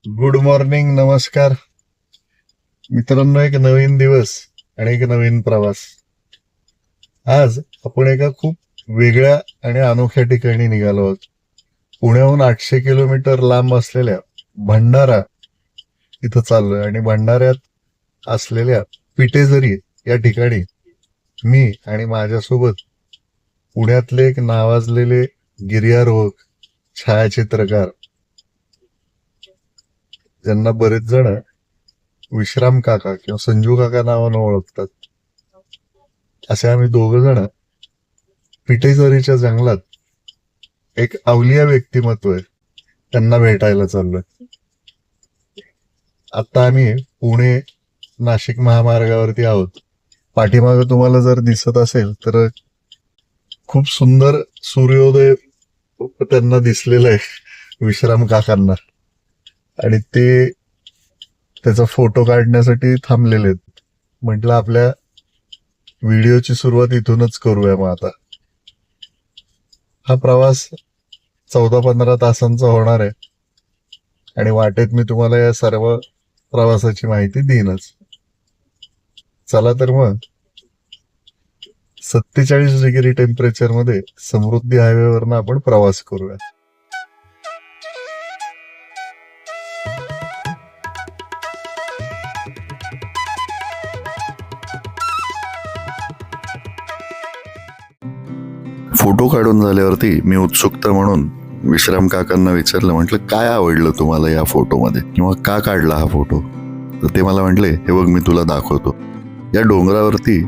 Good morning, नमस्कार मित्रांनो. एक नवीन दिवस आणि एक नवीन प्रवास. आज आपण एका खूप वेगळ्या आणि अनोख्या ठिकाणी निघालो आहोत. पुण्याहून 800 किलोमीटर लांब असलेल्या भंडारा इथं चाललोय आणि भंडाऱ्यात असलेल्या पिटेझरी या ठिकाणी मी आणि माझ्यासोबत पुण्यातले एक नावाजलेले गिर्यारोहक, छायाचित्रकार, ज्यांना बरेच जण विश्राम काका किंवा संजू काका नावानं ओळखतात, असे आम्ही दोघ जण पिठेझरीच्या जंगलात एक अवलिया व्यक्तिमत्व आहे त्यांना भेटायला चाललोय. आता आम्ही पुणे नाशिक महामार्गावरती आहोत. पाठीमागं तुम्हाला जर दिसत असेल तर खूप सुंदर सूर्योदय त्यांना दिसलेला आहे विश्राम काकांना, आणि ते त्याचा फोटो काढण्यासाठी थांबलेले आहेत. म्हटलं आपल्या व्हिडिओची सुरुवात इथूनच करूया. मग आता हा प्रवास 14-15 तासांचा होणार आहे आणि वाटेत मी तुम्हाला या सर्व प्रवासाची माहिती देईनच. चला तर मग 47 डिग्री टेम्परेचर मध्ये समृद्धी हायवेवरनं आपण प्रवास करूया. फोटो काढून झाल्यावरती मी उत्सुकता म्हणून विश्राम काकांना विचारलं, म्हटलं काय आवडलं तुम्हाला या फोटोमध्ये किंवा का काढला हा फोटो? तर ते मला म्हटले, हे बघ मी तुला दाखवतो. या डोंगरावरती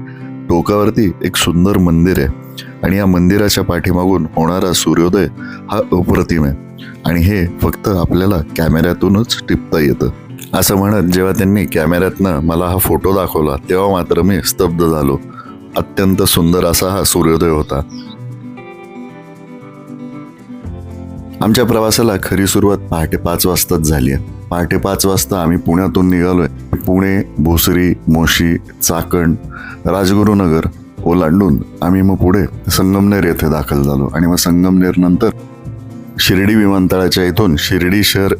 टोकावरती एक सुंदर मंदिर आहे आणि या मंदिराच्या पाठीमागून होणारा सूर्योदय हा अप्रतिम आहे आणि हे फक्त आपल्याला कॅमेऱ्यातूनच टिपता येतं. असं म्हणत जेव्हा त्यांनी कॅमेऱ्यातनं मला हा फोटो दाखवला तेव्हा मात्र मी स्तब्ध झालो. अत्यंत सुंदर असा हा सूर्योदय होता. आमच्या प्रवासाला खरी सुरुवात पहाटे 5 वाजताच झाली आहे. पहाटे 5 वाजता आम्ही पुण्यातून निघालोय. पुणे, भोसरी, मोशी, चाकण, राजगुरुनगर ओलांडून आम्ही मग पुढे संगमनेर येथे दाखल झालो आणि मग संगमनेर नंतर शिर्डी विमानतळाच्या इथून शिर्डी शहर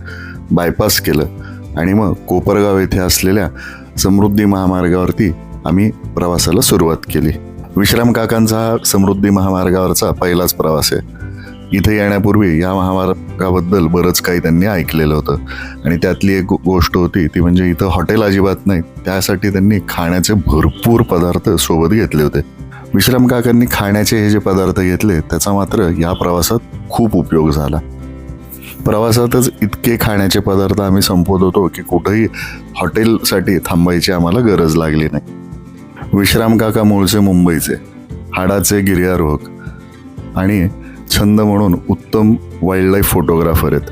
बायपास केलं आणि मग कोपरगाव येथे असलेल्या समृद्धी महामार्गावरती आम्ही प्रवासाला सुरुवात केली. विश्राम काकांचा हा समृद्धी महामार्गावरचा पहिलाच प्रवास आहे. इथे येण्यापूर्वी या महामार्गाबद्दल बरंच काही त्यांनी ऐकलेलं होतं आणि त्यातली एक गोष्ट होती ती म्हणजे इथं हॉटेल अजिबात नाही. त्यासाठी त्यांनी खाण्याचे भरपूर पदार्थ सोबत घेतले होते. विश्राम काकांनी खाण्याचे हे जे पदार्थ घेतले त्याचा मात्र या प्रवासात खूप उपयोग झाला. प्रवासातच इतके खाण्याचे पदार्थ आम्ही संपवत होतो की कुठेही हॉटेलसाठी थांबायची आम्हाला गरज लागली नाही. विश्राम काका मूळचे मुंबईचे, हाडाचे गिर्यारोहक आणि छंद म्हणून उत्तम वाईल्ड लाईफ फोटोग्राफर आहेत.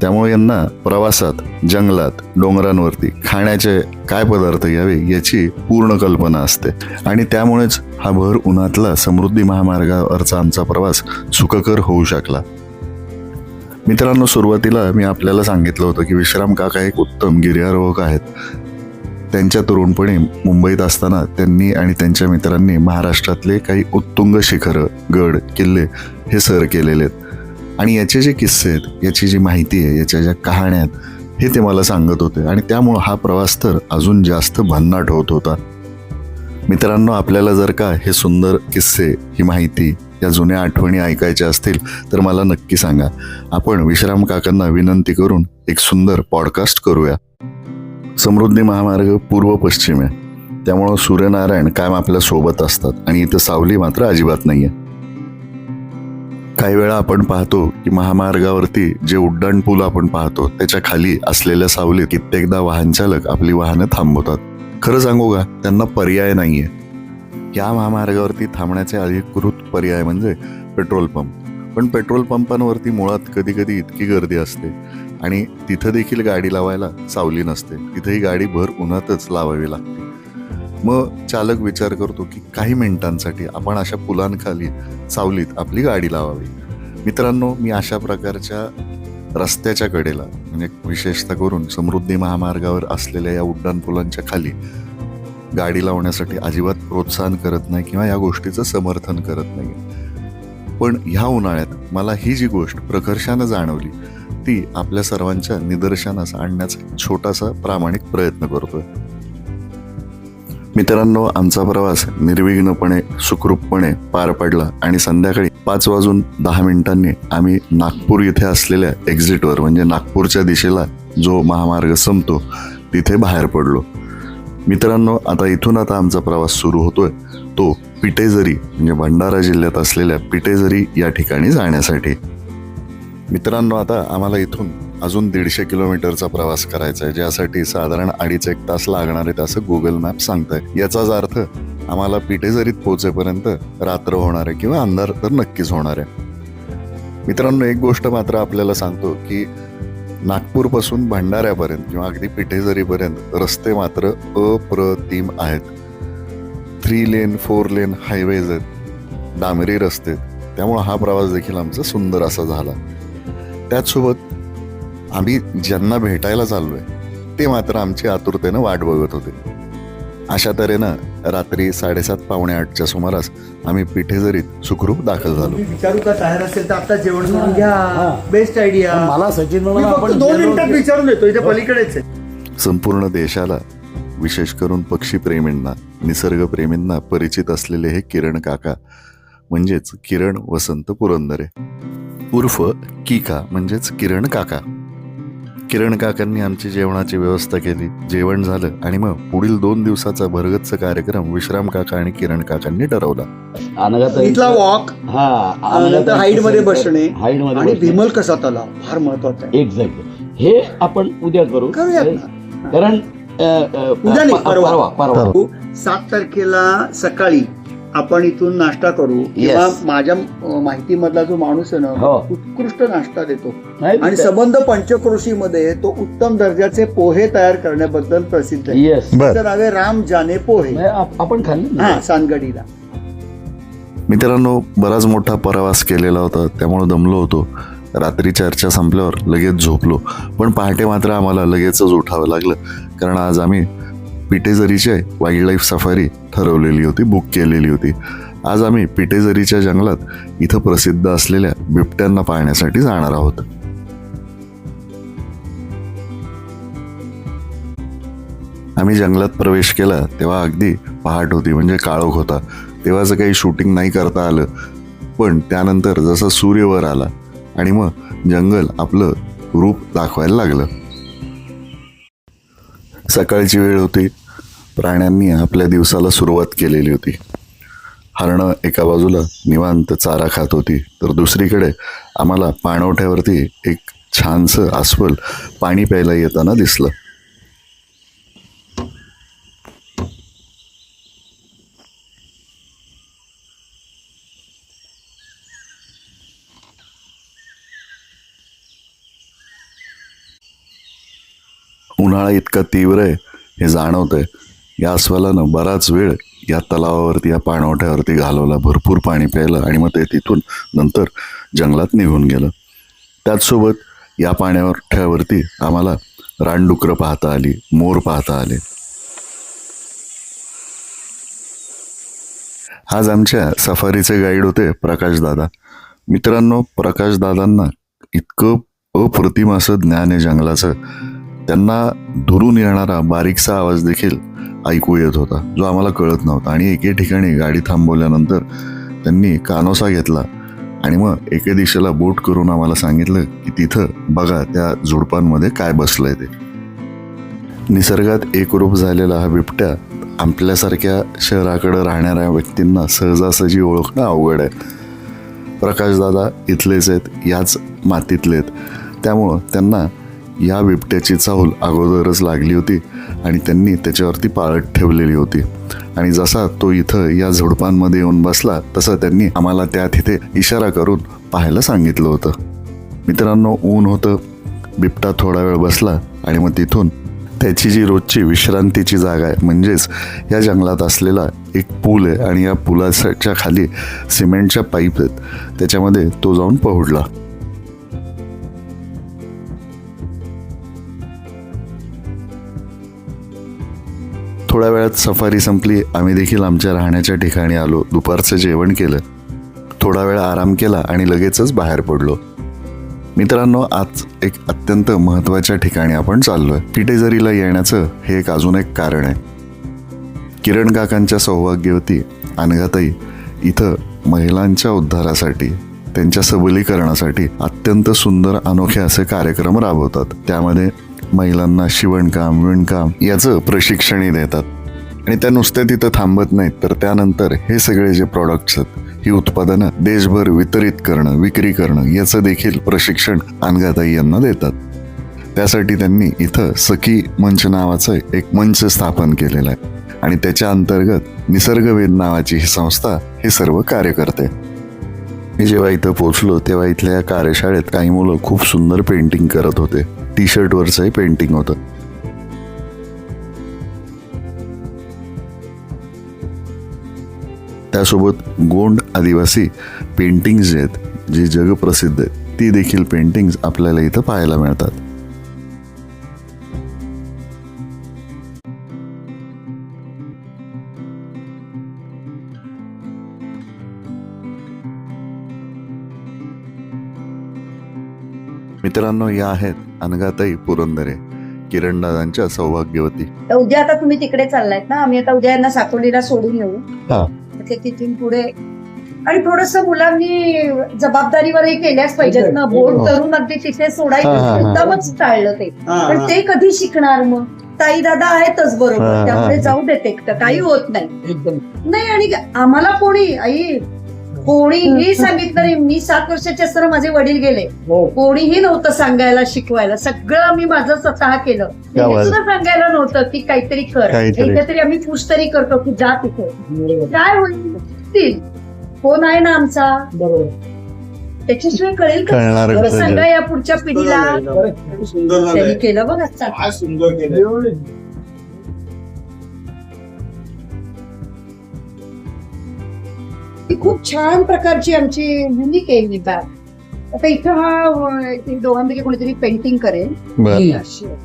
त्यामुळे यांना प्रवासात, जंगलात, डोंगरांवरती खाण्याचे काय पदार्थ घ्यावे याची पूर्ण कल्पना असते आणि त्यामुळेच हा भर उन्हातला समृद्धी महामार्गावरचा आमचा प्रवास सुखकर होऊ शकला. मित्रांनो, सुरुवातीला मी आपल्याला सांगितलं होतं की विश्राम काका एक उत्तम गिर्यारोहक आहेत. त्यांच्या तरुणपणी मुंबईत असताना त्यांनी आणि त्यांच्या मित्रांनी महाराष्ट्रातले काही उत्तुंग शिखरं, गड, किल्ले हे सर केलेले आहेत आणि याचे जे किस्से आहेत, याची जी माहिती आहे, याच्या ज्या कहाण्या आहेत हे ते मला सांगत होते आणि त्यामुळं हा प्रवास तर अजून जास्त भन्नाट होत होता. मित्रांनो, आपल्याला जर का हे सुंदर किस्से, ही माहिती, या जुन्या आठवणी ऐकायच्या असतील तर मला नक्की सांगा. आपण विश्राम काकांना विनंती करून एक सुंदर पॉडकास्ट करूया. समृद्धी महामार्ग पूर्व पश्चिम आहे, त्यामुळं सूर्यनारायण कायम आपल्या सोबत असतात आणि इथं सावली मात्र अजिबात नाहीये. काही वेळा आपण पाहतो की महामार्गावरती जे उड्डाण पूल आपण पाहतो त्याच्या खाली असलेल्या सावलीत कित्येकदा वाहन चालक आपली वाहनं थांबवतात. खरं सांगू का, त्यांना पर्याय नाहीये. या महामार्गावरती थांबण्याचे अधिकृत पर्याय म्हणजे पेट्रोल पंप. पण पेट्रोल पंपांवरती मुळात कधी कधी इतकी गर्दी असते आणि तिथं देखील गाडी लावायला सावली नसते. तिथेही गाडी भर उन्हातच लावावी लागते. मग चालक विचार करतो की काही मिनिटांसाठी आपण अशा पुलांखाली सावलीत आपली गाडी लावावी. मित्रांनो, मी अशा प्रकारच्या रस्त्याच्या कडेला, म्हणजे विशेषतः करून समृद्धी महामार्गावर असलेल्या या उड्डाण पुलांच्या खाली गाडी लावण्यासाठी अजिबात प्रोत्साहन करत नाही किंवा या गोष्टीचं समर्थन करत नाही. पण ह्या उन्हाळ्यात मला ही जी गोष्ट प्रकर्षानं जाणवली ती आपल्या सर्वांच्या निदर्शनास आणण्याचा छोटासा प्रामाणिक प्रयत्न करतोय. मित्रांनो, आमचा प्रवास निर्विघ्नपणे सुखरूपपणे पार पडला आणि संध्याकाळी 5:10 आम्ही नागपूर येथे असलेल्या एक्झिटवर म्हणजे नागपूरच्या दिशेला जो महामार्ग संपतो तिथे बाहेर पडलो. मित्रांनो, आता आमचा प्रवास सुरू होतोय तो पिटेझरी म्हणजे भंडारा जिल्ह्यात असलेल्या पिटेझरी या ठिकाणी जाण्यासाठी. मित्रांनो, आता आम्हाला इथून अजून 150 किलोमीटरचा प्रवास करायचा आहे, ज्यासाठी साधारण 2.5-1 तास लागणार आहेत असं गुगल मॅप सांगताय. याचाच अर्थ आम्हाला पिटेझरीत पोहोचेपर्यंत रात्र होणार आहे किंवा अंधार तर नक्कीच होणार आहे. मित्रांनो, एक गोष्ट मात्र आपल्याला सांगतो की नागपूरपासून भंडाऱ्यापर्यंत किंवा अगदी पिटेझरीपर्यंत रस्ते मात्र अप्रतिम आहेत. 3 लेन 4 लेन हायवेज आहेत, डांबरी रस्ते, त्यामुळे हा प्रवास देखील आमचा सुंदर असा झाला. त्याचसोबत आम्ही ज्यांना भेटायला चाललोय ते मात्र आमची आतुरतेनं वाट बघत होते. अशा तऱ्हेनं रात्री 7:30-8:45च्या सुमारास आम्ही पिठेझरीत सुखरूप दाखल झालो. विचारू का तयार असेल तर आता जेवण करून घ्या. Best idea. मला सचिन आपण 2 मिनिटात विचारून येतो, इथे पलीकडेच आहे. संपूर्ण देशाला, विशेष करून पक्षीप्रेमींना, निसर्गप्रेमींना परिचित असलेले हे किरण काका म्हणजेच किरण वसंत पुरंदरे उर्फ किका म्हणजेच किरण काका. किरण काकांनी आमची जेवणाची व्यवस्था केली. जेवण झालं आणि मग पुढील 2 दिवसाचा भरगच्च कार्यक्रम विश्राम काका आणि किरण काकांनी ठरवला. इथला वॉक, हाईट मध्ये बसणे आणि विमल कसा तलाव फार महत्वाचा आहे. एक्झॅक्टली, हे आपण उद्या करू. कारण उद्या नाही, परवा 7 तारखेला सकाळी आपण इथून नाश्ता करू किंवा माझ्या माहितीमधला जो माणूस आहे ना उत्कृष्ट नाश्ता देतो आणि संबंध पंचक्रोशीमध्ये तो उत्तम दर्जाचे पोहे तयार करण्याबद्दल प्रसिद्ध आहे. त्याचं नाव आहे राम जाने पोहे. आपण खाल्ले सानगडीला. मित्रांनो, बराच मोठा प्रवास केलेला होता, त्यामुळे दमलो होतो. रात्री चर्चा संपल्यावर लगेच झोपलो, पण पहाटे मात्र आम्हाला लगेचच उठावं लागलं, कारण आज आम्ही पिटेझरीची वाईल्ड लाईफ सफारी ठरवलेली होती, बुक केलेली होती. आज आम्ही पिटेझरीच्या जंगलात इथं प्रसिद्ध असलेल्या बिबट्यांना पाहण्यासाठी जाणार आहोत. आम्ही जंगलात प्रवेश केला तेव्हा अगदी पहाट होती, म्हणजे काळोख होता. तेव्हाचं काही शूटिंग नाही करता आलं, पण त्यानंतर जसा सूर्य वर आला आणि मग जंगल आपलं रूप दाखवायला लागलं. सकाळची वेळ होती. प्राण्यांनी आपल्या दिवसाला सुरुवात केलेली होती. हरणं एका बाजूला निवांत चारा खात होती, तर दुसरीकडे आम्हाला पाणवठ्यावरती एक छानसं अस्वल पाणी प्यायला येताना दिसलं. उन्हाळा इतका तीव्र आहे हे जाणवतंय. या अस्वलानं बराच वेळ या तलावावरती, या पाणवठ्यावरती घालवला, भरपूर पाणी प्यायलं आणि मग ते तिथून नंतर जंगलात निघून गेलं. त्याचसोबत या पाणवठ्यावरती आम्हाला रानडुकरं पाहता आली, मोर पाहता आले. आज आमच्या सफारीचे गाईड होते प्रकाश दादा. मित्रांनो, प्रकाश दादांना इतकं अप्रतिम असं ज्ञान आहे जंगलाचं. त्यांना दुरून येणारा बारीकसा आवाज देखील ऐकू येत होता, जो आम्हाला कळत नव्हता. आणि एके ठिकाणी गाडी थांबवल्यानंतर त्यांनी कानोसा घेतला आणि मग एके दिशेला बोट करून आम्हाला सांगितलं की तिथं बघा त्या झुडपांमध्ये काय बसलंय ते. निसर्गात एकरूप झालेला हा बिबट्या आपल्यासारख्या शहराकडे राहणाऱ्या व्यक्तींना सहजासहजी ओळखणं अवघड आहे. प्रकाशदादा इथलेच आहेत, याच मातीतले आहेत, त्यामुळं त्यांना या बिबट्याची चाहूल अगोदरच लागली होती आणि त्यांनी त्याच्यावरती पाळत ठेवलेली होती. आणि जसा तो इथं या झुडपांमध्ये येऊन बसला तसं त्यांनी आम्हाला त्या तिथे इशारा करून पाहायला सांगितलं होतं. मित्रांनो, ऊन होतं. बिबटा थोडा वेळ बसला आणि मग तिथून त्याची जी रोजची विश्रांतीची जागा आहे म्हणजेच या जंगलात असलेला एक पूल आहे आणि या पुलाच्या खाली सिमेंटच्या पाईप आहेत, त्याच्यामध्ये तो जाऊन पोहोचला. थोड्या वेळात सफारी संपली. आम्ही देखील आमच्या राहण्याच्या ठिकाणी आलो. दुपारचं जेवण केलं, थोडा वेळ आराम केला आणि लगेचच बाहेर पडलो. मित्रांनो, आज एक अत्यंत महत्त्वाच्या ठिकाणी आपण चाललोय. पिठेझरीला येण्याचं हे एक अजून एक कारण आहे. किरण काकांच्या सौभाग्यवती अनघाताई इथं महिलांच्या उद्धारासाठी, त्यांच्या सबलीकरणासाठी अत्यंत सुंदर अनोखे असे कार्यक्रम राबवतात. त्यामध्ये महिलांना शिवणकाम, विणकाम याचं प्रशिक्षणही देतात. आणि त्या नुसत्या तिथं थांबत नाहीत, तर त्यानंतर हे सगळे जे प्रॉडक्ट्स आहेत, ही उत्पादनं देशभर वितरित करणं, विक्री करणं याचं देखील प्रशिक्षण अनघाताई यांना देतात. त्यासाठी त्यांनी इथं सखी मंच नावाचं एक मंच स्थापन केलेला आहे आणि त्याच्या अंतर्गत निसर्गवेद नावाची ही संस्था हे सर्व कार्य करते. मी जेव्हा इथं पोहोचलो तेव्हा इथल्या या कार्यशाळेत काही मुलं खूप सुंदर पेंटिंग करत होते. टी शर्टवरचंही पेंटिंग होतं. त्यासोबत गोंड आदिवासी पेंटिंग्स जे आहेत, जी जगप्रसिद्ध आहेत, ती देखील पेंटिंग्स आपल्याला इथं पाहायला मिळतात. मित्रांनो, या आहेत अनघाताई पुरंदरे, किरणदादांच्या सौभाग्यवती. उद्या आता तुम्ही तिकडे चाललायत ना, आम्ही आता उद्या यांना साकोलीला सोडून येऊ. ते तिथून पुढे आणि थोडस मुलांनी जबाबदारीवरही केल्याच पाहिजेत ना. बोर्ड करून अगदी तिथे सोडायचं एकदमच टाळलं ते. पण ते कधी शिकणार मग? ताई दादा आहेतच बरोबर, त्यामुळे जाऊ देते, काही होत नाही एकदम नाही. आणि आम्हाला कोणीही सांगितलं नाही. मी 7 वर्षाचे असताना माझे वडील गेले, कोणीही नव्हतं सांगायला, शिकवायला. सगळं मी माझं स्वतः केलं. सुद्धा सांगायला नव्हतं की काहीतरी कर, काहीतरी आम्ही पुश तरी करतो की जा तिथे, काय होईल. कोण आहे ना आमचा, बरोबर, त्याच्याशिवाय कळेल का? सांगा या पुढच्या पिढीला. त्यांनी केलं बघा, सुंदर केलं. खूप छान प्रकारची आमची युनिक आहे ही बॅग. आता इथं हा दोघांपैकी कोणीतरी पेंटिंग करेल.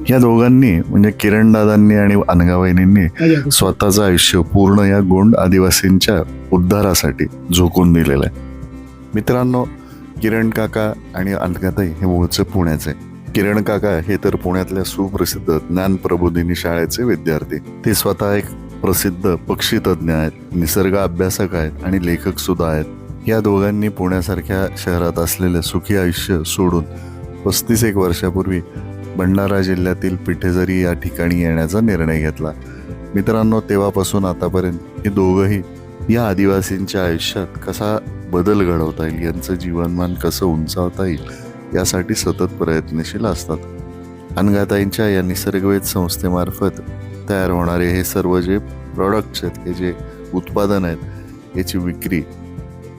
या दोघांनी म्हणजे किरण दादांनी आणि अनघावहिनींनी स्वतःचं आयुष्य पूर्ण या गोंड आदिवासींच्या उद्धारासाठी झोकून दिलेलं आहे. मित्रांनो, किरण काका आणि अनघाताई हे मूळचे पुण्याचे. किरण काका हे तर पुण्यातल्या सुप्रसिद्ध ज्ञान प्रबोधिनी शाळेचे विद्यार्थी. ते स्वतः एक प्रसिद्ध पक्षी तज्ज्ञ आहेत, निसर्ग अभ्यासक आहेत आणि लेखक सुद्धा आहेत. या दोघांनी पुण्यासारख्या शहरात असलेले सुखी आयुष्य सोडून 35 वर्षापूर्वी भंडारा जिल्ह्यातील पिठेझरी या ठिकाणी येण्याचा निर्णय घेतला. मित्रांनो, तेव्हापासून आतापर्यंत हे दोघंही या आदिवासींच्या आयुष्यात कसा बदल घडवता येईल, यांचं जीवनमान कसं उंचावता येईल यासाठी सतत प्रयत्नशील असतात. अनघाताईंच्या या निसर्गवेद संस्थेमार्फत तयार होणारे हे सर्व जे प्रॉडक्ट्स आहेत, हे जे उत्पादन आहेत, याची विक्री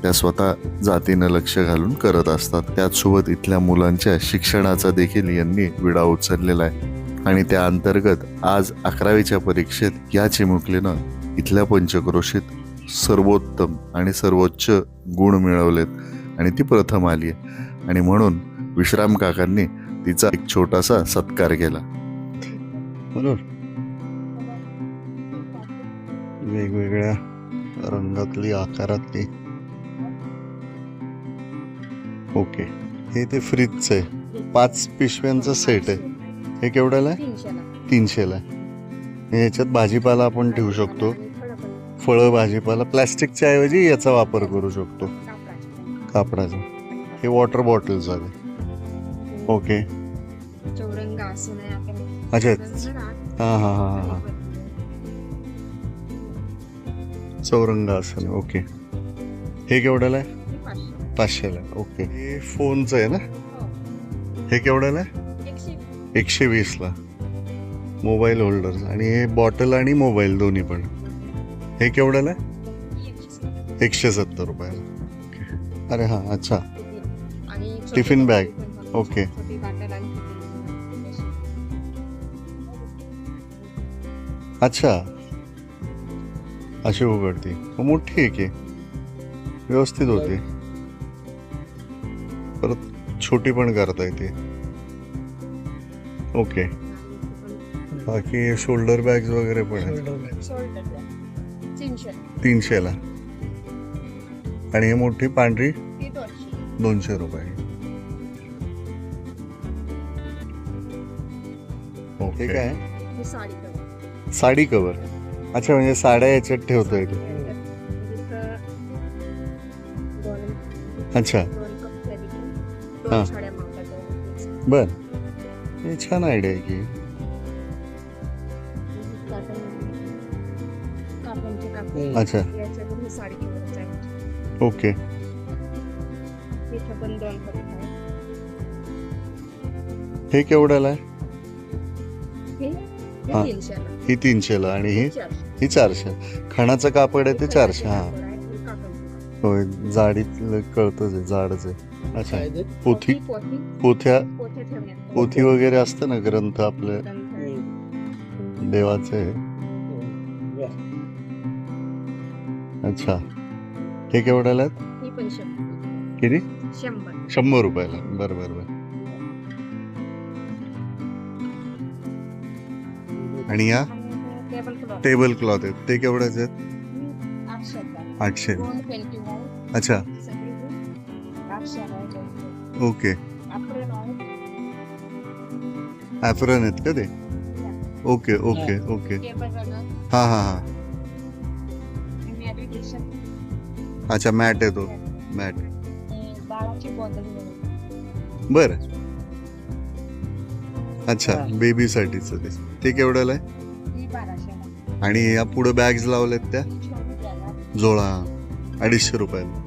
त्या स्वतः जातीनं लक्ष घालून करत असतात. त्याचसोबत इथल्या मुलांच्या शिक्षणाचा देखील यांनी विडा उचललेला आहे आणि त्या अंतर्गत आज 11वीच्या परीक्षेत या चिमुकलीनं इथल्या पंचक्रोशीत सर्वोत्तम आणि सर्वोच्च गुण मिळवलेत आणि ती प्रथम आली आहे. आणि म्हणून विश्राम काकांनी तिचा एक छोटासा सत्कार केला. बरोबर, वेगवेगळ्या रंगातली, आकारातली. ओके, हे ते फ्रीजचं आहे. 5 पिशव्यांचा सेट आहे. हे केवढ्याला आहे? 300ला आहे. याच्यात भाजीपाला आपण ठेवू शकतो, फळं, भाजीपाला. प्लॅस्टिकच्या ऐवजी याचा वापर करू शकतो, कापडाचा. हे वॉटर बॉटल्स आले. ओके, अच्छा, हां हां हां हां, चौरंगासन. ओके, हे केवढ्याला आहे? 500ला. ओके, हे फोनचं आहे ना? हे केवढ्याला आहे? 120ला. Mobile holder. आणि हे बॉटल आणि मोबाईल दोन्ही पण. हे केवढ्याला आहे? 170 रुपयाला. अरे हां, अच्छा, टिफिन बॅग. ओके, अच्छा, अशी उघडती. मोठी आहे की व्यवस्थित होती. परत छोटी पण करता येते. ओके, बाकी शोल्डर बॅग्स वगैरे पण आहेत. 300ला. आणि ही मोठी पांढरी 200 रुपये. ओके. ठीक आहे. ही साडी कलर. साडी कवर. अच्छा, म्हणजे साड्या याच्यात ठेवतोय तू. अच्छा. हा. बर, हे छान आयडिया आहे की. अच्छा. ओके. हे केवढ्याला आहे? हा. ही 300ला आणि ही 400. खणाचं कापड आहे ते 400. हा होय, जाडीतलं कळतच आहे, जाडच आहे. अच्छा, पोथी पोथी वगैरे असतं ना, ग्रंथ आपले देवाचे. अच्छा, हे केवढ्याला आहेत? किती? 100 रुपयाला. बरं बरं बरं. आणि या टेबल क्लॉथ आहेत, ते केवढ्याचे आहेत? 800. अच्छा. ओके. ॲप्रन आहेत का ते? Okay okay okay. हा हा हा. अच्छा, मॅट आहे तो. मॅट. बर. अच्छा, बेबीसाठीच ते केवढ्याला आहे? आणि या पुढे बॅग्स लावल्यात त्या जोळा 250 रुपयाला.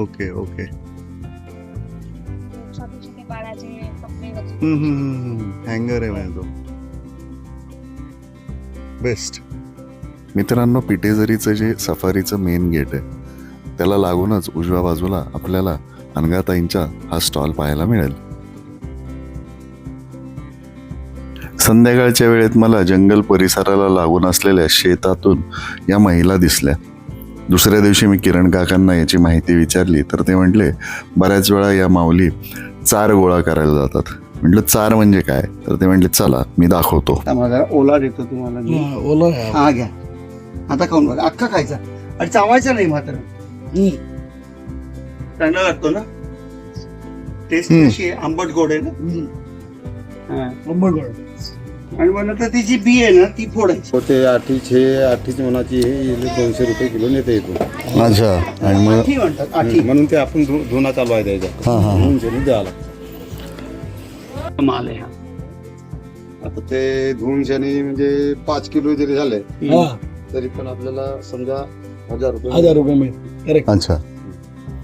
Okay okay. हँगर आहे म्हणजे तो. बेस्ट. मित्रांनो, पिटेझरीचं जे सफारीचं मेन गेट आहे त्याला लागूनच उजव्या बाजूला आपल्याला अनघाताईंचा हा स्टॉल पाहायला मिळेल. संध्याकाळच्या वेळेत मला जंगल परिसराला लागून असलेल्या शेतातून या महिला दिसल्या. दुसऱ्या दिवशी मी किरण काकांना याची माहिती विचारली तर ते म्हटले, बऱ्याच वेळा या माऊली चार गोळा करायला जातात. म्हटलं, चार म्हणजे काय? तर ते म्हटले, चला मी दाखवतो. मला ओला देतो तुम्हाला. हा घ्या, आता खाऊन बघा. अख्खा खायचा आणि चावायचा नाही मात्र. चांगला लागतो ना टेस्ट. कशी आहे? आंबट गोड आहे ना. आंबट गोड. आणि मग नंतर ती जी बी आहे ना ती फोडायची. ते आठीच मनाची आहे, 200 रुपये किलो नेते येतो. अच्छा. आणि मग आठी म्हणतात. आठी म्हणून ते आपण धुना चालू आहे त्याच्यात. म्हणून त्याने द्यायला माल आहे हा. आता ते धुवून शनी म्हणजे 5 किलो जरी झाले तरी पण आपल्याला समजा 1000 रुपये मिळेल. अच्छा.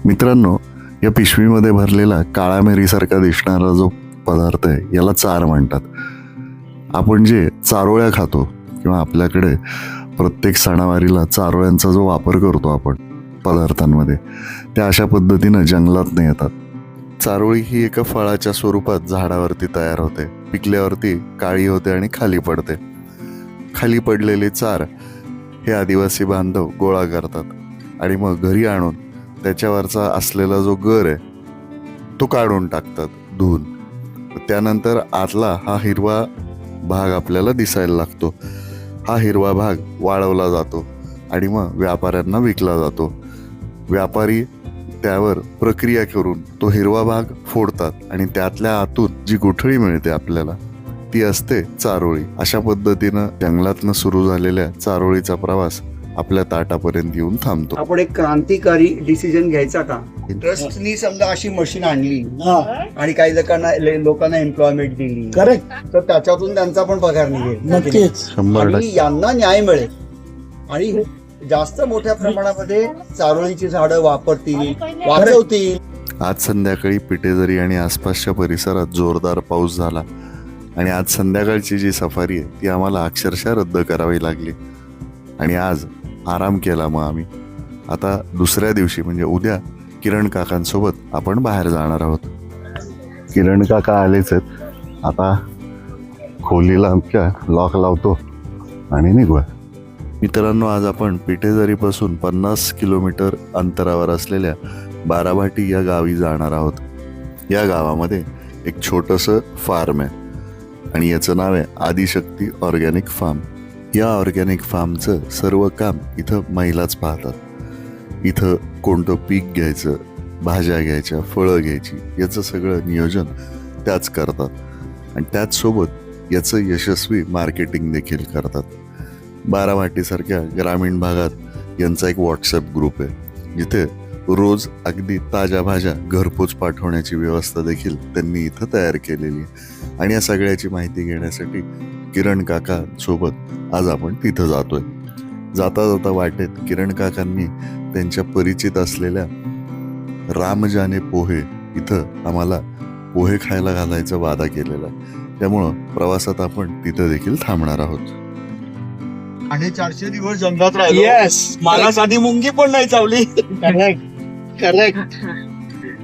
मित्रांनो, या पिशवीमध्ये भरलेला काळा मिरीसारखा दिसणारा जो पदार्थ आहे याला चार म्हणतात. आपण जे चारोळ्या खातो किंवा आपल्याकडे प्रत्येक सणावारीला चारोळ्यांचा जो वापर करतो आपण पदार्थांमध्ये, त्या अशा पद्धतीनं जंगलात येतात. चारोळी ही एका फळाच्या स्वरूपात झाडावरती तयार होते. पिकल्यावरती काळी होते आणि खाली पडते. खाली पडलेले चार हे आदिवासी बांधव गोळा करतात आणि मग घरी आणून त्याच्यावरचा असलेला जो गर आहे तो काढून टाकतात धुवून. त्यानंतर आतला हा हिरवा भाग आपल्याला दिसायला लागतो. हा हिरवा भाग वाळवला जातो आणि मग व्यापाऱ्यांना विकला जातो. व्यापारी त्यावर प्रक्रिया करून तो हिरवा भाग फोडतात आणि त्यातल्या आतून जी गुठळी मिळते आपल्याला ती असते चारोळी. अशा पद्धतीनं जंगलातनं सुरू झालेल्या चारोळीचा प्रवास आपल्या ताटापर्यंत येऊन थांबतो. आपण एक क्रांतिकारी डिसिजन घ्यायचा का? ट्रस्टनी समजा अशी मशीन आणली आणि काही लोकांना एम्प्लॉयमेंट दिली, करेक्ट, तर त्याच्यातून त्यांचा पण पगार निघेल. नक्कीच. 100%. यांना न्याय मिळेल आणि जास्त मोठ्या प्रमाणामध्ये चारोळीची झाडं वाचवतील. आज संध्याकाळी पिटेझरी आणि आसपासच्या परिसरात जोरदार पाऊस झाला आणि आज संध्याकाळची जी सफारी आहे ती आम्हाला अक्षरशः रद्द करावी लागली आणि आज आराम केला. मग आम्ही आता दुसऱ्या दिवशी म्हणजे उद्या किरण काकांसोबत आपण बाहेर जाणार आहोत. किरण काका आलेच आहेत. आता खोलीला आमच्या लॉक लावतो आणि निघूया. मित्रांनो, आज आपण पिटेझरीपासून 50 किलोमीटर अंतरावर असलेल्या बाराभाटी या गावी जाणार आहोत. या गावामध्ये एक छोटंसं फार्म आहे आणि याचं नाव आहे आदिशक्ती ऑर्गॅनिक फार्म. या ऑर्गॅनिक फार्मचं सर्व काम इथं महिलाच पाहतात. इथं कोणतं पीक घ्यायचं, भाज्या घ्यायच्या, फळं घ्यायची, याचं सगळं नियोजन त्याच करतात आणि त्याचसोबत याचं यशस्वी मार्केटिंग देखील करतात. बाराभाटीसारख्या ग्रामीण भागात यांचा एक व्हॉट्सअप ग्रुप आहे जिथे रोज अगदी ताज्या भाज्या घरपोच पाठवण्याची व्यवस्था देखील त्यांनी इथं तयार केलेली आहे. आणि या सगळ्याची माहिती घेण्यासाठी किरण काका सोबत आज आपण तिथं जातोय. जाता जाता वाटेत किरण काकांनी त्यांच्या परिचित असलेल्या रामजाने पोहे इथं आम्हाला पोहे खायला घालायचा वादा केलेला आहे. त्यामुळं प्रवासात आपण तिथं देखील थांबणार आहोत. आणि 400 दिवस जंगलात राहिलो. येस, मला साधी मुंगी पण नाही चावली. करेक्ट.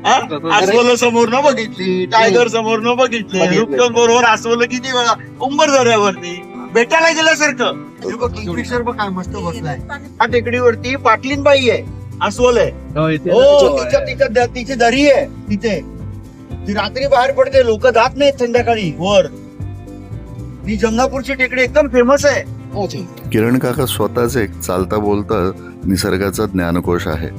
अस्वल समोर न बघितली, टायगर समोर न बघितली, रुपटन बरोबर अस्वल किती वेळा उंबर दऱ्यावरती भेटायला गेल्यासारखं. किंगफिशर बघ काय मस्त बसलाय. हा टेकडीवरती पाटलीनबाई आहे, अस्वल आहे. हो, तिची दरी आहे तिथे. ती रात्री बाहेर पडते, लोक जात नाहीत संध्याकाळी वर. ती जमनापूरची टेकडी एकदम फेमस आहे. किरण काका स्वतःच एक चालता बोलता निसर्गाचा ज्ञानकोश आहे.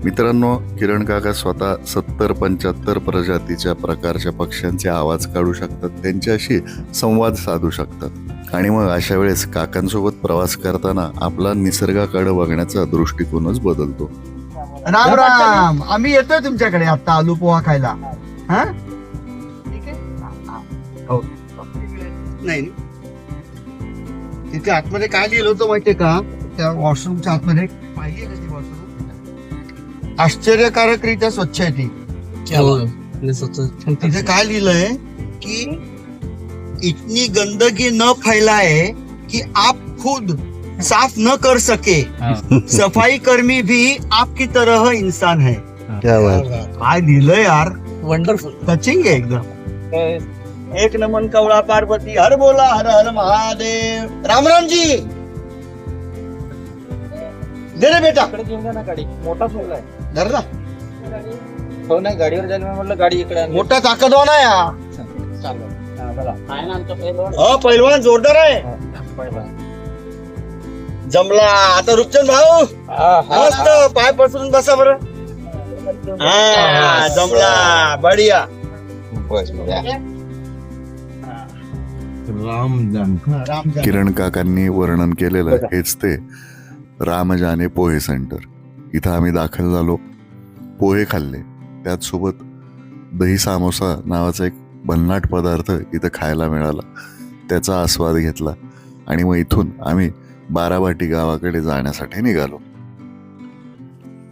मित्रांनो, किरण काका स्वतः 70-75 प्रजातीच्या प्रकारच्या पक्ष्यांचे आवाज काढू शकतात, त्यांच्याशी संवाद साधू शकतात. आणि मग अशा वेळेस काकांसोबत प्रवास करताना आपला निसर्गाकडे बघण्याचा दृष्टिकोनच बदलतो. राम राम. आम्ही येतोय तुमच्याकडे आता आलू पोहा खायला. हा नाही, तिथे आतमध्ये काय लिहिलं होतं माहितीये का? त्या वॉशरूमच्या आतमध्ये पाहिजे का ती वॉशरूम? आश्चर्यकारकरित्या स्वच्छ आहे ती. तिथे काय लिहिलंय की इतनी गंदगी न फैलाए कि आप खुद साफ न कर सके, सफाई कर्मी भी आपकी तरह इंसान है. काय लिहिलंय यार, वंडरफुल, टचिंग आहे एकदम. एक नमन कवळा पार्वती, हर बोला हर हर महादेव. राम राम जी. दे रे बेटा, गाडी मोठा फोन आहे. धर ना. हो नाही, गाडीवर जायला मी म्हटलं गाडी इकडे आणली. मोठा ताकदवान आहे हा. आहे ना आमचा पहिलवान. हो, पहिलवान जोरदार आहे. जमला. आता रुपचंद भाऊ मस्त पाय पसरून बसा बरं. हा, जमला, बढिया. किरण काकांनी वर्णन केलेलं हेच ते रामजाने पोहे सेंटर. इथं आम्ही दाखल झालो, पोहे खाल्ले, त्याचसोबत दही सामोसा नावाचा एक भन्नाट पदार्थ इथं खायला मिळाला, त्याचा आस्वाद घेतला आणि मग इथून आम्ही बाराभाटी गावाकडे जाण्यासाठी निघालो.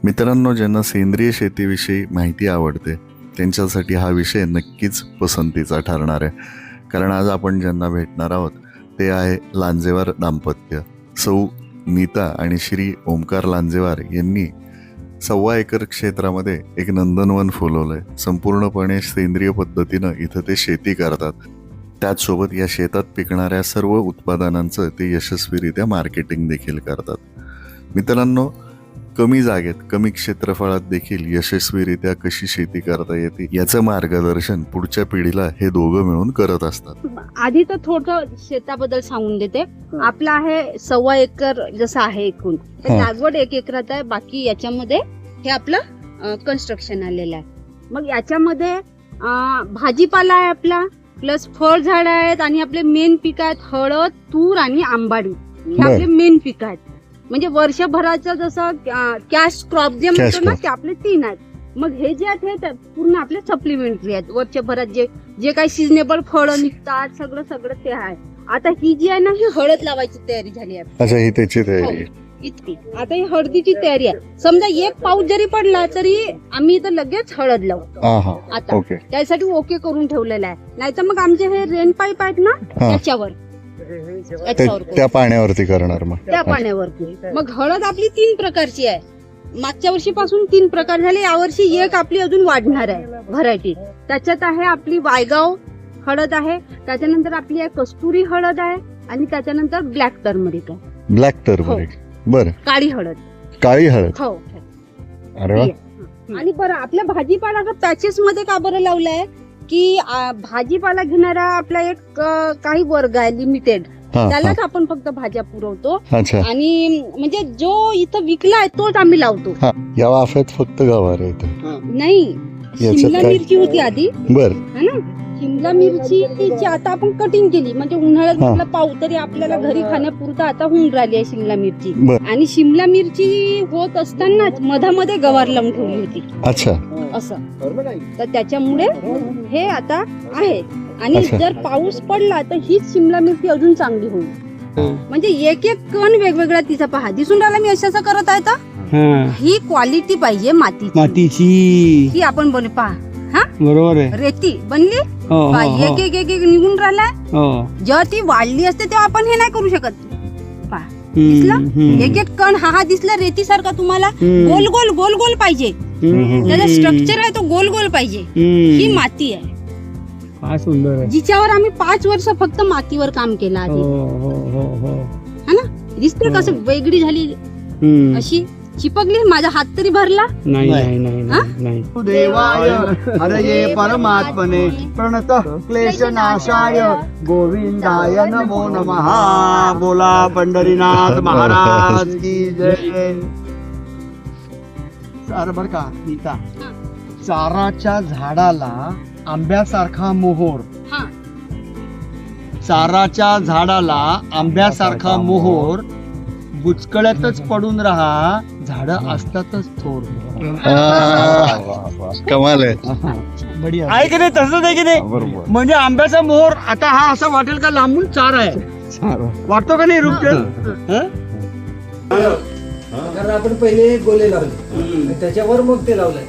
मित्रांनो, ज्यांना सेंद्रिय शेतीविषयी माहिती आवडते त्यांच्यासाठी हा विषय नक्कीच पसंतीचा ठरणार आहे. कारण आज आपण ज्यांना भेटणार आहोत ते आहे लांजेवार दाम्पत्य. सौ नीता आणि श्री ओमकार लांजेवार यांनी 1.25 एकर क्षेत्रामध्ये एक नंदनवन फुलवलंय. संपूर्णपणे सेंद्रिय पद्धतीनं इथं ते शेती करतात. त्याचसोबत या शेतात पिकणाऱ्या सर्व उत्पादनांचं ते यशस्वीरित्या मार्केटिंग देखील करतात. मित्रांनो, कमी जागेत कमी क्षेत्रफळात देखील यशस्वीरित्या कशी शेती करता येते याचं मार्गदर्शन पुढच्या पिढीला हे दोघं मिळून करत असतात. आधी तर थोडं शेताबद्दल सांगून देते. आपला आहे 1.25 एकर जसं आहे एकूण, तर लागवड 1 एकरात आहे. बाकी याच्यामध्ये हे आपलं कन्स्ट्रक्शन आलेलं आहे. मग याच्यामध्ये भाजीपाला आहे आपला, प्लस फळझाड आहेत आणि आपले मेन पीक आहेत हळद, तूर आणि आंबाडी. हे आपले मेन पीक आहेत. म्हणजे वर्षभराचं जसं कॅश क्रॉप जे म्हणतो ना ते आपले 3 आहेत. मग हे जे आहेत हे पूर्ण आपले सप्लिमेंटरी आहेत. वर्षभरात जे काही सिजनेबल फळं निघतात सगळं ते आहे. आता ही जी आहे ना, ही हळद लावायची तयारी झाली आहे. अच्छा, ही त्याची तयारी इतकी. आता ही हळदीची तयारी आहे. समजा 1 पाऊस जरी पडला तरी आम्ही इथं लगेच हळद लावू. आता त्यासाठी ओके करून ठेवलेलं आहे. नाहीतर मग आमचे हे रेन पाईप आहेत ना, त्याच्यावर त्या पाण्यावरती करणार. मग त्या पाण्यावरती मग हळद आपली 3 प्रकारची आहे. मागच्या वर्षीपासून 3 प्रकार झाले. यावर्षी एक आपली अजून वाढणार आहे व्हरायटी. त्याच्यात आहे आपली वायगाव हळद आहे, त्याच्यानंतर आपली आहे कस्तुरी हळद आहे आणि त्याच्यानंतर ब्लॅक टर्मरिक आहे. ब्लॅक टर्मरिक, बरं. काळी हळद. काळी हळद, हो. अरे वा. आणि बरं, आपल्या भाजीपाला पॅचेस मध्ये का बरं लावलंय की भाजीपाला घेणारा आपला एक काही वर्ग आहे लिमिटेड, त्यालाच आपण फक्त भाज्या पुरवतो. आणि म्हणजे जो इथं विकलाय तोच आम्ही लावतो. या वाफ्यात फक्त गवार आहे नाही, शिमला मिरची होती आधी, बर. है ना. शिमला मिरची आता आपण कटिंग केली म्हणजे उन्हाळ्यात म्हटलं पाऊ तरी आपल्याला घरी खाण्यापुरता आता होऊन राहिली आहे शिमला मिरची. आणि शिमला मिरची होत असतानाच मधामध्ये गवार लावून ठेवली होती. अच्छा. असं तर त्याच्यामुळे हे आता आहे. आणि जर पाऊस पडला तर हीच शिमला मिरची अजून चांगली होईल. म्हणजे एक एक कण वेगवेगळा तिचा पहा दिसून राहिला. मी अशाच करत आहे तर ही क्वालिटी पाहिजे मातीची ही आपण बोल पहा. हा बरोबर आहे. रेती बनली एक एक एक एक निघून राहिलाय. जेव्हा ती वाढली असते तेव्हा आपण हे नाही करू शकत. पहा दिसलं एक एक कण हा दिसला रेती सारखा. तुम्हाला गोल गोल गोल गोल पाहिजे. त्याचा स्ट्रक्चर आहे तो गोल गोल पाहिजे. ही माती आहे. सुंदर आहे. जिच्यावर आम्ही 5 वर्ष फक्त मातीवर काम केलं आधी. है ना दिसते कसं वेगळी झाली अशी चिपकली. माझा हात तरी भरला नाही. देवाय हरये परमात्मने प्रणत क्लेशनाशाय गोविंदाय नमो नमः. बोला पंढरीनाथ महाराज की जय. बर का नीता, चाराच्या झाडाला आंब्यासारखा मोहोर. चाराच्या झाडाला आंब्यासारखा मोहोर. बुचकळ्यातच पडून राहा झाड असतातच थोर. कमाल आहे. आहे की नाही? तसंच आहे की नाही? म्हणजे आंब्याचा मोहर आता हा असं वाटेल का लांबून चार आहे. वाटतो का नाही रुपये? आपण पहिले गोले लावले त्याच्यावर मग ते लावलंय.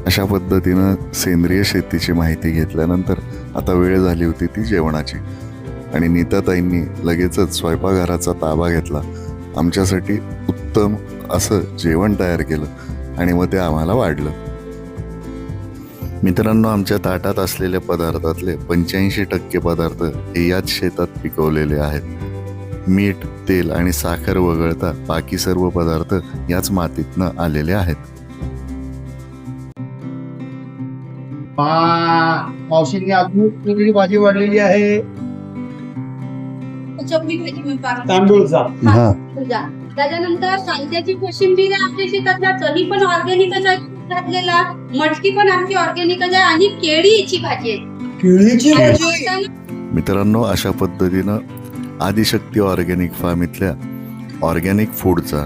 अशा पद्धतीनं सेंद्रिय शेतीची माहिती घेतल्यानंतर आता वेळ झाली होती ती जेवणाची. आणि नीताताईंनी लगेचच स्वयंपाकघराचा ताबा घेतला. आमच्यासाठी उत्तम असं जेवण तयार केलं आणि मग ते आम्हाला वाढलं. मित्रांनो, आमच्या ताटात असलेल्या पदार्थातले 85% पदार्थ हे याच शेतात पिकवलेले आहेत. मीठ, तेल आणि साखर वगळता बाकी सर्व पदार्थ याच मातीतनं आलेले आहेत. मावशींनी अजून भाजी वाढलेली आहे तांदूळचा. त्याच्यानंतर कांद्याची कोशिंबीर आमच्या शेतातल्या. तरी पण ऑर्गॅनिकच घातलेला. मटकी पण आमची ऑर्गॅनिकच आहे. आणि केळीची भाजी आहे. केळीची भाजी. मित्रांनो, अशा पद्धतीनं आदिशक्ती ऑर्गॅनिक फार्म इथल्या ऑर्गॅनिक फूडचा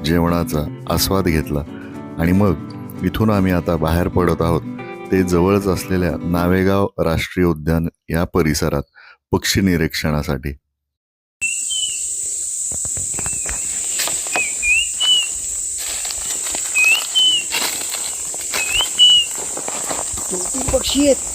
जेवणाचा आस्वाद घेतला. आणि मग इथून आम्ही आता बाहेर पडत आहोत ते जवळच असलेल्या नावेगाव राष्ट्रीय उद्यान या परिसरात पक्षी निरीक्षणासाठी. पक्षी आहेत.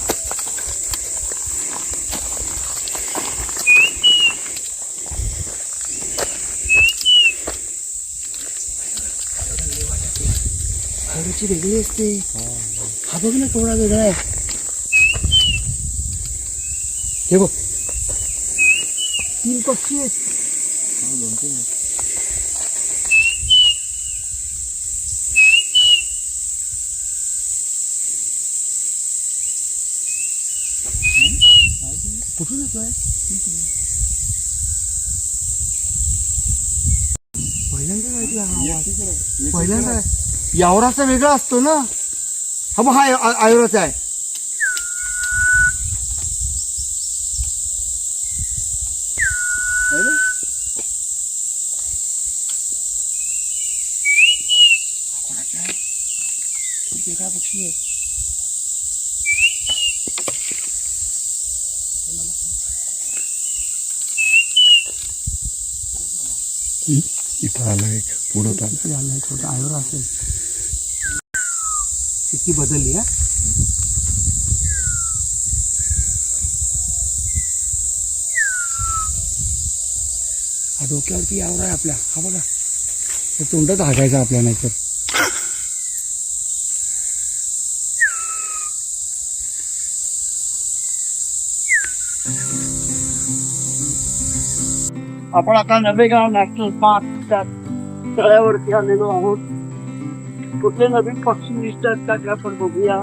वेगळी असते. हा बघ ना केवढा वेगळा आहे. हे बघ 3 पक्षी आहेत. कुठून येतोय? पहिल्यांदा ऐकला हा आवाज. पहिल्यांदा. यावराचा वेगळा असतो ना. हा बघ, हा आयुराचा आहे. वेगळा पक्षी आहे. इथं आला एक पुढं आलाय छोटा आयुरा असेल. किती बदलली हा. हा डोक्यावरती आवरा आहे आपल्या. हा बघा तोंडात हाकायचा आपल्या. नाहीतर आपण आता नवेगाव नॅशनल पार्कच्या तळ्यावरती आलेलो आहोत. कुठले नवीन पक्षी दिसतात का ते आपण बघूया.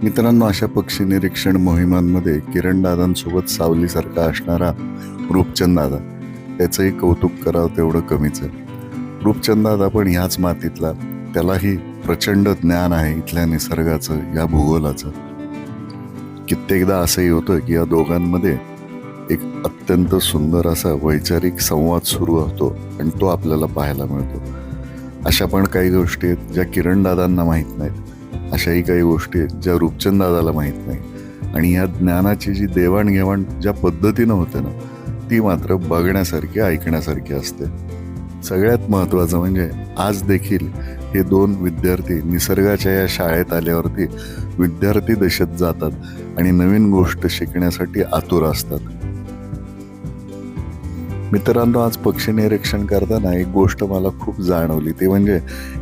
मित्रांनो, अशा पक्षी निरीक्षण मोहिमांमध्ये किरणदादांसोबत सावलीसारखा असणारा रूपचंद दादा, त्याचंही कौतुक करावं तेवढं कमीच आहे. रूपचंद दादा पण ह्याच मातीतला. त्यालाही प्रचंड ज्ञान आहे इथल्या निसर्गाचं, या भूगोलाचं. कित्येकदा असंही होतं की या दोघांमध्ये एक अत्यंत सुंदर असा वैचारिक संवाद सुरू होतो आणि तो आपल्याला पाहायला मिळतो. अशा पण काही गोष्टी आहेत ज्या किरण दादांना माहीत नाहीत, अशाही काही गोष्टी आहेत ज्या रूपचंद दादाला माहीत नाही. आणि या ज्ञानाची जी देवाणघेवाण ज्या पद्धतीनं होते ना, ती मात्र बघण्यासारखी, ऐकण्यासारखी असते. सगळ्यात महत्त्वाचं म्हणजे आज देखील हे दोन विद्यार्थी निसर्गाच्या या शाळेत आल्यावरती विद्यार्थी दशेत जातात आणि नवीन गोष्ट शिकण्यासाठी आतुर असतात. मित्रांनो, आज पक्षी निरीक्षण करताना एक गोष्ट मला खूप जाणवली, ते म्हणजे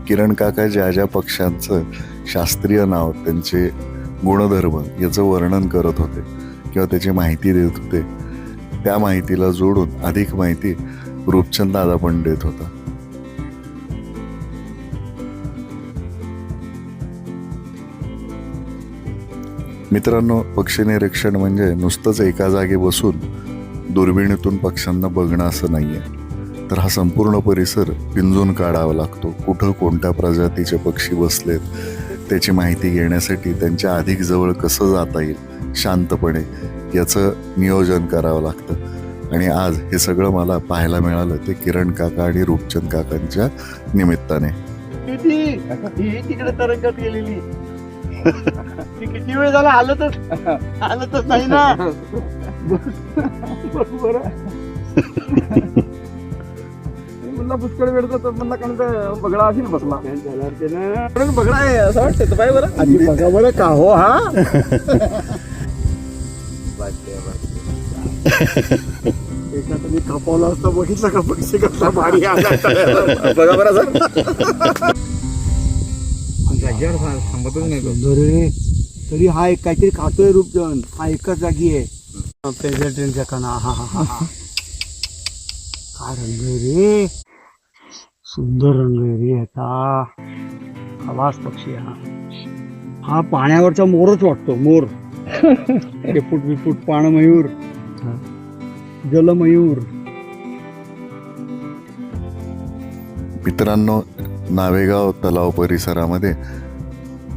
किरण काका ज्या ज्या पक्ष्यांचं शास्त्रीय नाव, त्यांचे गुणधर्म याचं वर्णन करत होते किंवा त्याची माहिती देत होते, त्या माहितीला जोडून अधिक माहिती रूपचंद दादा पण देत होता. मित्रांनो, पक्षी निरीक्षण म्हणजे नुसतंच एका जागी बसून दुर्बिणीतून पक्ष्यांना बघणं असं नाहीये, तर हा संपूर्ण परिसर पिंजून काढावा लागतो. कुठं कोणत्या प्रजातीचे पक्षी बसलेत त्याची माहिती घेण्यासाठी त्यांच्या अधिक जवळ कसं जाता येईल शांतपणे, याचं नियोजन करावं लागतं. आणि आज हे सगळं मला पाहायला मिळालं ते किरण काका आणि रूपचंद काकांच्या निमित्ताने. तिकडे तरंगत गेलेली ती किती वेळ झाला हालतच नाही ना. बरोबर म्हणला पुष्कळ वेळ जातो, म्हणला कारण बगडा असेल बसला, बगडा आहे असं वाटतं पाय बरं. आधी बघा बरं का हो. हा एका तुम्ही खपवलं असतं, बघितलं का पक्षी कसला भारी आला. बघा बरं सर, थांबतच नाही तरी हा एक काहीतरी खातोय रूपचंद. हा एकाच जागी आहे. ट्रेनच्या काना. हा हा हा हा, काय रंग रे, सुंदर रंग आहे रे ह्याचा. खलास पक्षी हा. हा पाण्यावरचा मोरच वाटतो, मोर. शेपूट बिपूट, पाणमयूर, जलमयूर. मित्रांनो, नावेगाव तलाव परिसरामध्ये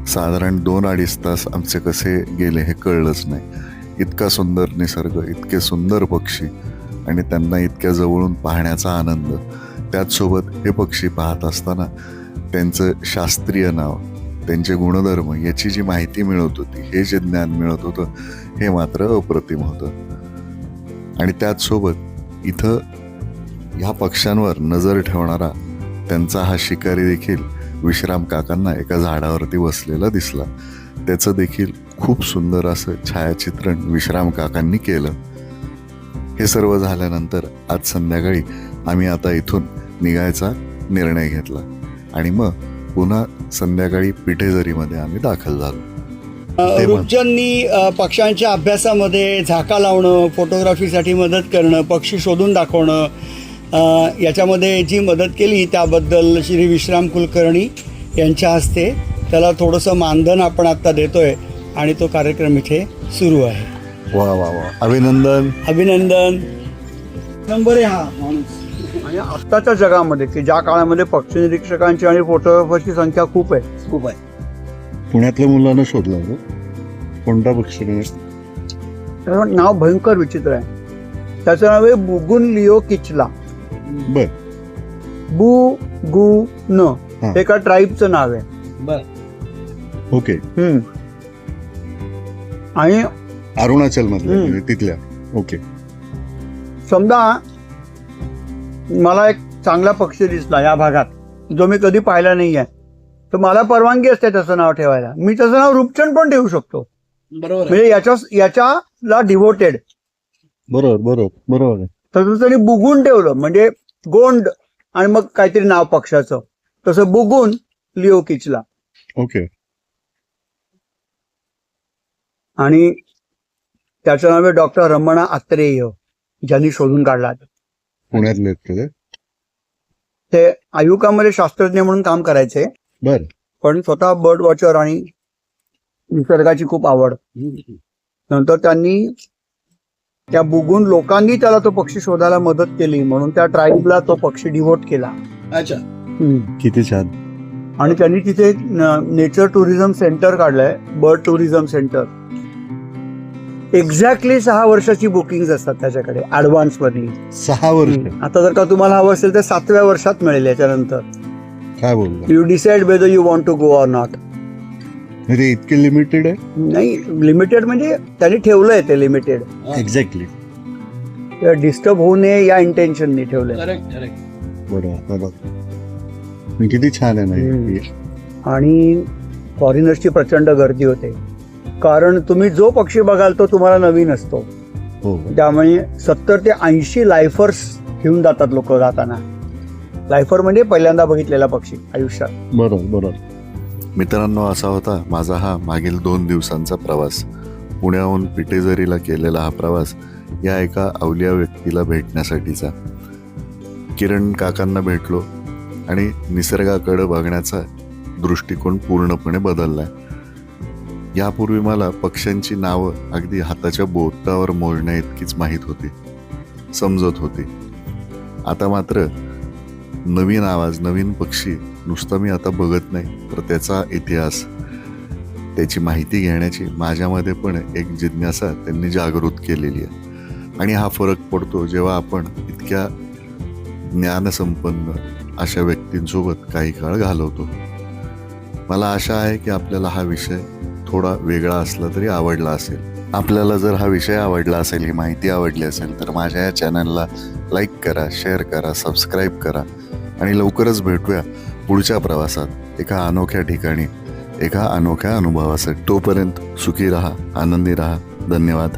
साधारण 2-2.5 तास आमचे कसे गेले हे कळलंच नाही. इतका सुंदर निसर्ग, इतके सुंदर पक्षी आणि त्यांना इतक्या जवळून पाहण्याचा आनंद. त्याचसोबत हे पक्षी पाहत असताना त्यांचं शास्त्रीय नाव, त्यांचे गुणधर्म याची जी माहिती मिळत होती, हे जे ज्ञान मिळत होतं, हे मात्र अप्रतिम होतं. आणि त्याचसोबत इथं ह्या पक्ष्यांवर नजर ठेवणारा त्यांचा हा शिकारी देखील विश्राम काकांना एका झाडावरती बसलेला दिसला. त्याचं देखील खूप सुंदर असं छायाचित्रण विश्राम काकांनी केलं. हे सर्व झाल्यानंतर आज संध्याकाळी आम्ही आता इथून निघायचा निर्णय घेतला आणि मग पुन्हा संध्याकाळी पिठेझरीमध्ये आम्ही दाखल झालो. रूपचंदनी पक्ष्यांच्या अभ्यासामध्ये झाका लावणं, फोटोग्राफीसाठी मदत करणं, पक्षी शोधून दाखवणं, याच्यामध्ये जी मदत केली त्याबद्दल श्री विश्राम कुलकर्णी यांच्या हस्ते त्याला थोडंसं मानधन आपण आत्ता देतोय आणि तो कार्यक्रम इथे सुरू आहे. वा वा वा, अभिनंदन अभिनंदन. नंबर आहे हा माणूस. आणि आत्ताच्या जगामध्ये की ज्या काळामध्ये पक्षी निरीक्षकांची आणि फोटोग्राफरची संख्या खूप आहे. पुण्यातल्या मुलांना शोधला कोणता पक्षी? त्याचं नाव भयंकर विचित्र आहे. त्याचं नाव आहे बुगुन लिओ किचला. बर. बुगुन एका ट्राईबचं नाव आहे. ओके. आणि अरुणाचल मधल्या तिथल्या. ओके. समजा मला एक चांगला पक्षी दिसला या भागात जो मी कधी पाहिला नाही आहे, तर मला परवानगी असते त्याचं नाव ठेवायला. मी त्याचं नाव रूपचंद पण ठेवू शकतो. बरोबर. म्हणजे याच्याला डिव्होटेड. बरोबर. तसं त्यांनी बुगून ठेवलं म्हणजे गोंड आणि मग काहीतरी नाव पक्षाचं. तसं बुगून लिओ किचला. ओके. आणि त्याचं नाव आहे डॉक्टर रमणा आत्रेय, ज्यांनी शोधून काढला. पुण्यातले ते आयुकामध्ये शास्त्रज्ञ म्हणून काम करायचे. बर. पण स्वतः बर्ड वॉचर आणि निसर्गाची खूप आवड. नंतर त्यांनी त्या बुगून लोकांनी त्याला तो पक्षी शोधायला मदत केली म्हणून त्या ट्राईबला तो पक्षी डिव्होट केला. अच्छा. किती छान. आणि त्यांनी तिथे नेचर टुरिझम सेंटर काढलंय, बर्ड टुरिझम सेंटर. एक्झॅक्टली 6 वर्षाची बुकिंग असतात त्याच्याकडे ऍडव्हान्स मध्ये. 6 वर्ष आता जर का तुम्हाला हवं असेल तर 7व्या वर्षात मिळेल. याच्यानंतर काय बोलला? You decide whether you want to go or not. ते इतके लिमिटेड आहे? नाही, लिमिटेड म्हणजे त्यांनी ठेवलंय ते लिमिटेड. एक्झॅक्टली. डिस्टर्ब होऊ नये या इंटेन्शनने ठेवलंय. बरोबर. किती छान आहे ना. आणि फॉरेनर्सची प्रचंड गर्दी होते, कारण तुम्ही जो पक्षी बघाल तो तुम्हाला नवीन असतो. त्यामुळे 70 ते 80 लायफर्स घेऊन जातात लोक जाताना. लायफर म्हणजे पहिल्यांदा बघितलेला पक्षी आयुष्यात. बरोबर. मित्रांनो, असा होता माझा हा मागील 2 दिवसांचा प्रवास. पुण्याहून पिटेझरीला केलेला हा प्रवास या एका अवलिया व्यक्तीला भेटण्यासाठीचा. किरण काकांना भेटलो आणि निसर्गाकडे बघण्याचा दृष्टिकोन पूर्णपणे बदललाय. यापूर्वी मला पक्ष्यांची नावं अगदी हाताच्या बोटावर मोजण्या इतकीच माहीत होती, समजत होती. आता मात्र नवीन आवाज, नवीन पक्षी नुसता मी आता बघत नाही, तर त्याचा इतिहास, त्याची माहिती घेण्याची माझ्यामध्ये पण एक जिज्ञासा त्यांनी जागृत केलेली आहे. आणि हा फरक पडतो जेव्हा आपण इतक्या ज्ञानसंपन्न अशा व्यक्तींसोबत काही काळ घालवतो. मला आशा आहे की आपल्याला हा विषय थोडा वेगळा असला तरी आवडला असेल. आपल्याला जर हा विषय आवडला असेल, ही माहिती आवडली असेल, तर माझ्या या चॅनलला लाईक करा, शेअर करा, सबस्क्राईब करा आणि लवकरच भेटूया पुढच्या प्रवासात एका अनोख्या ठिकाणी, एका अनोख्या अनुभवासाठी. तोपर्यंत सुखी राहा, आनंदी राहा. धन्यवाद.